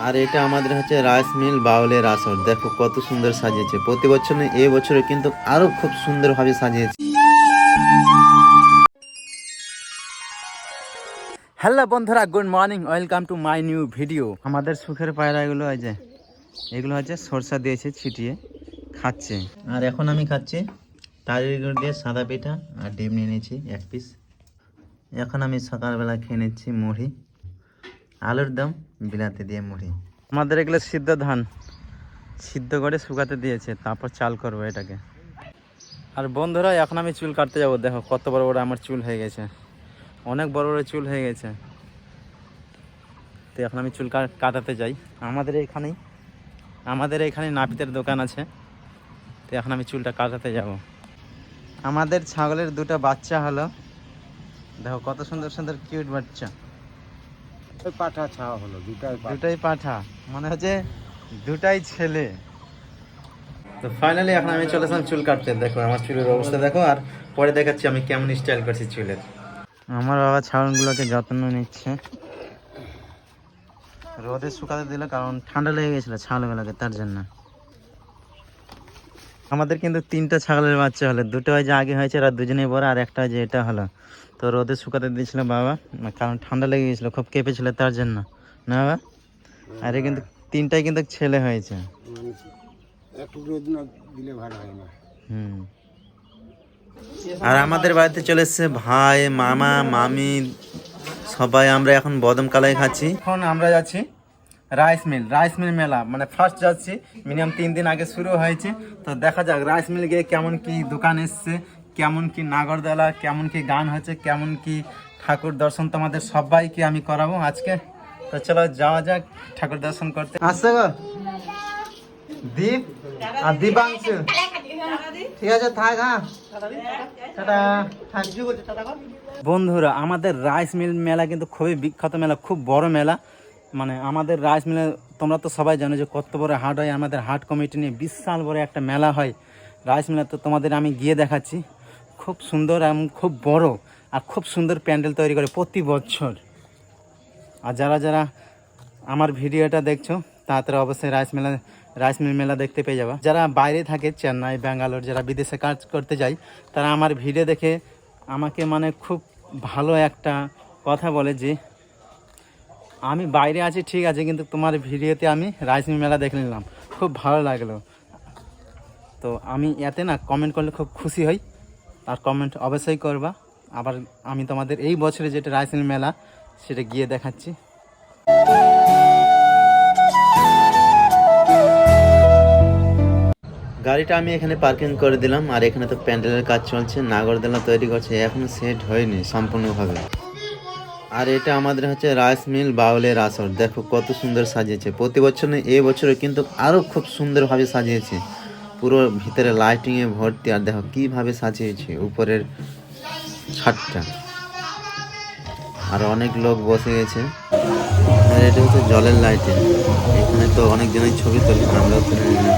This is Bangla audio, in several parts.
আর এটা আমাদের হচ্ছে রাইস মিল বাউলের আসর। দেখো কত সুন্দর সাজিয়েছে, প্রতি বছর না এই বছরে কিন্তু আরো খুব সুন্দরভাবে সাজিয়েছে। হ্যালো বন্ধুরা, good morning, welcome to my new video. আমাদের সুখের পায়রাগুলো এই যে এগুলো হচ্ছে সরষা দিয়েছে ছিটিয়ে খাচ্ছে। আর এখন আমি খাচ্ছি তারির গুঁড়ো দিয়ে সাদা পিঠা আর ডিম নিয়ে নিয়েছি 1 পিস। এখন আমি সকালবেলা খেয়ে নিচ্ছি মুড়ি, আলুর দম, বিলাতি দিয়ে মুড়ি। আমাদের এগুলো সিদ্ধ ধান সিদ্ধ করে শুকাতে দিয়েছে, তারপর চাল করবো এটাকে। আর বন্ধুরা এখন আমি চুল কাটতে যাব। দেখো কত বড় বড় আমার চুল হয়ে গেছে, অনেক বড় বড় চুল হয়ে গেছে। তো এখন আমি চুল কাটাতে যাই। আমাদের এখানেই নাপিতের দোকান আছে। তো এখন আমি চুলটা কাটাতে যাব। আমাদের ছাগলের দুটো বাচ্চা হলো, দেখো কত সুন্দর সুন্দর কিউট বাচ্চা। পাঠা ছাওয়া হলো, দুটাই পাঠা, মনে হচ্ছে দুটাই ছেলে। তো ফাইনালি এখন আমি চলে আসলাম চুল কাটতে। দেখো আমার চুলের অবস্থা দেখো, আর পরে দেখাচ্ছি আমি কেমন স্টাইল করছি চুলের। আমার বাবা ছাগলগুলোকে যত্ন নিচ্ছে, রোদে শুকাতে দিল কারণ ঠান্ডা লেগে গেছিল ছাগলগুলোকে, তার জন্য। আমাদের কিন্তু 3টা ছাগলের বাচ্চা হলো, দুটো যে আগে হয়েছে আর দুজনেই বড়, আর একটা যে এটা হলো। তো রোদে শুকাতে দিয়েছিল বাবা, কারণ ঠান্ডা লেগে গেছিলো, খুব কেঁপেছিল তার জন্য না বাবা। আরে কিন্তু 3টাই কিন্তু ছেলে হয়েছে। একটু রোদ না দিলে ভালো হয় না। আর আমাদের বাড়িতে চলে এসছে ভাই, মামা, মামি, সবাই। আমরা এখন বদম কালাই খাচ্ছি। এখন আমরা যাচ্ছি রাইস মিল মেলা, মানে ফার্স্ট যাচ্ছি। মিনিমাম 3 দিন আগে শুরু হয়েছে। তো দেখা যাক রাইস মিল গিয়ে কেমন কি দোকান এসছে, কেমন কি নাগরদোলা, কেমন কি গান হচ্ছে, কেমন কি ঠাকুর দর্শন তোমাদের সবাইকে আমি করাবো আজকে। তো চলো যাওয়া যাক ঠাকুর দর্শন করতে। আসছে গো দীপ আর দীপাংশু, ঠিক আছে থাক। হ্যাঁ বন্ধুরা, আমাদের রাইস মিল মেলা কিন্তু খুবই বিখ্যাত মেলা, খুব বড় মেলা। মানে আমাদের রাইস মিলে তোমরা তো সবাই জানো যে কত বড় হাট হয়। আমাদের হাট কমিটি নিয়ে বিশাল বড় একটা মেলা হয় রাইস মিলে। তো তোমাদের আমি গিয়ে দেখাচ্ছি, খুব সুন্দর এবং খুব বড়, আর খুব সুন্দর প্যান্ডেল তৈরি করে প্রতি বছর। আর যারা যারা আমার ভিডিওটা দেখছো তারা অবশ্যই রাইস মিল মেলা দেখতে পেয়ে যাবা। যারা বাইরে থাকে, চেন্নাই, ব্যাঙ্গালোর, যারা বিদেশে কাজ করতে যায়, তারা আমার ভিডিও দেখে আমাকে মানে খুব ভালো একটা কথা বলে যে আমি বাইরে আছি ঠিক আছে, কিন্তু তোমার ভিডিওতে আমি রাইস মিল মেলা দেখে নিলাম, খুব ভালো লাগলো। তো আমি এতে না কমেন্ট করলে খুব খুশি হই, আর কমেন্ট অবশ্যই করবা। আবার আমি তোমাদের এই বছরে যেটা রাইস মিল মেলা সেটা গিয়ে দেখাচ্ছি। গাড়িটা আমি এখানে পার্কিং করে দিলাম, আর এখানে তো প্যান্ডেলের কাজ চলছে, নাগরদোলা তৈরি করছে, এখনো সেট হয়নি সম্পূর্ণভাবে। আর এটা আমাদের হচ্ছে রাইস মিল বাউলের আসর। দেখো কত সুন্দর সাজিয়েছে, প্রতি বছর না এই বছরে কিন্তু আরো খুব সুন্দরভাবে সাজিয়েছে, পুরো ভিতরে লাইটিংয়ে ভর্তি। আর দেখো কিভাবে সাজিয়েছে উপরের ছাদটা, আর অনেক লোক বসে গেছে। আর এটা হচ্ছে জলের লাইটিং, এখানে তো অনেক জনই ছবি তোলে, আমরাও তুলে নিলাম।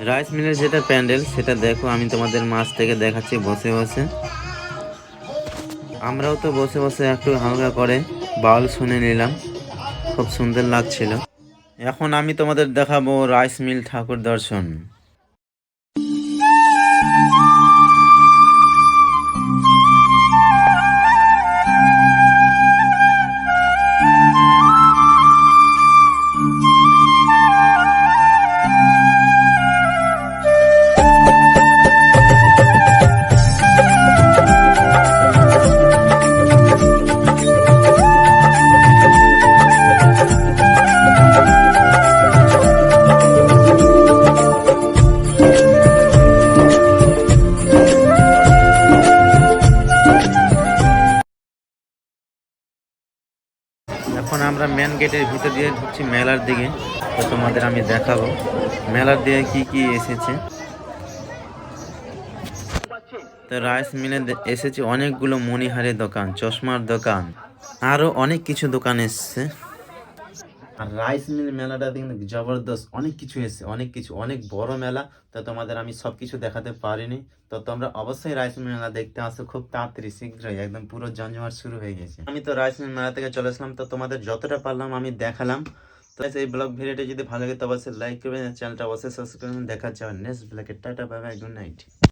রাইস মিলের যেটা প্যান্ডেল সেটা দেখো, আমি তোমাদের মাছ থেকে দেখাচ্ছি বসে বসে। আমরাও তো বসে বসে একটু হালকা করে বাউল শুনে নিলাম, খুব সুন্দর লাগছিল। এখন আমি তোমাদের দেখাবো রাইস মিল ঠাকুর দর্শন। এখন আমরা মেন গেটের ভিতর দিয়ে ঢুকছি মেলার দিকে। তো তোমাদের আমি দেখাবো মেলার দিকে কি কি এসেছে। তো রাইস মিলে এসেছে অনেকগুলো মণিহারের দোকান, চশমার দোকান, আরো অনেক কিছু দোকান এসছে। আর রাইস মিল মেলাটা কিন্তু জবরদস্ত, অনেক কিছু এসছে, অনেক কিছু, অনেক বড় মেলা। তো তোমাদের আমি সব কিছু দেখাতে পারিনি, তো তোমরা অবশ্যই রাইস মিল মেলা দেখতে আসো খুব তাড়াতাড়ি, শীঘ্রই, একদম পুরো জমজমাট শুরু হয়ে গেছে। আমি তো রাইস মিল মেলা থেকে চলে আসলাম, তো তোমাদের যতটা পারলাম আমি দেখালাম। তো এই ব্লগ ভিডিওটা যদি ভালো লাগে তো অবশ্যই লাইক করবেন, চ্যানেলটা অবশ্যই সাবস্ক্রাইব করবেন। দেখা যাবে নেক্সট ব্লগে। Tata, bye bye, good night.